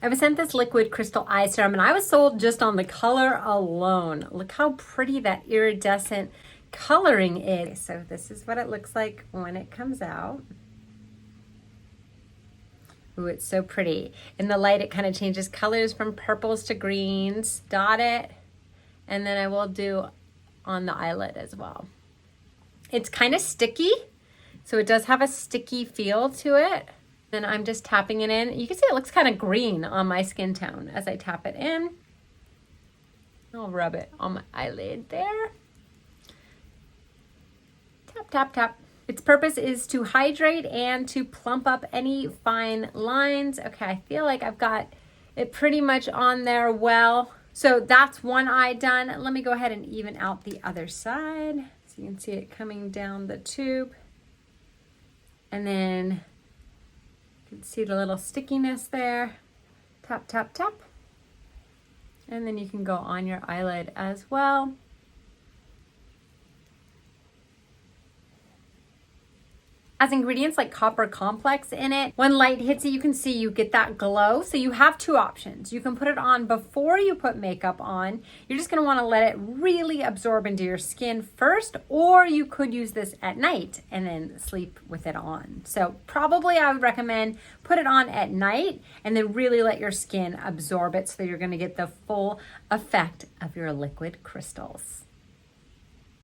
I was sent this liquid crystal eye serum and I was sold just on the color alone. Look how pretty that iridescent coloring is. So this is what it looks like when it comes out. Ooh, it's so pretty. In the light, it kind of changes colors from purples to greens. Dot it, and then I will do on the eyelid as well. It's kind of sticky, so it does have a sticky feel to it. Then I'm just tapping it in. You can see it looks kind of green on my skin tone as I tap it in. I'll rub it on my eyelid there. Tap, tap, tap. Its purpose is to hydrate and to plump up any fine lines. Okay, I feel like I've got it pretty much on there well. So that's one eye done. Let me go ahead and even out the other side. So you can see it coming down the tube. And then you can see the little stickiness there. Tap, tap, tap. And then you can go on your eyelid as well. Has ingredients like copper complex in it. When light hits it, you can see you get that glow. So you have two options. You can put it on before you put makeup on. You're just gonna wanna let it really absorb into your skin first, or you could use this at night and then sleep with it on. So probably I would recommend put it on at night and then really let your skin absorb it so that you're gonna get the full effect of your liquid crystals.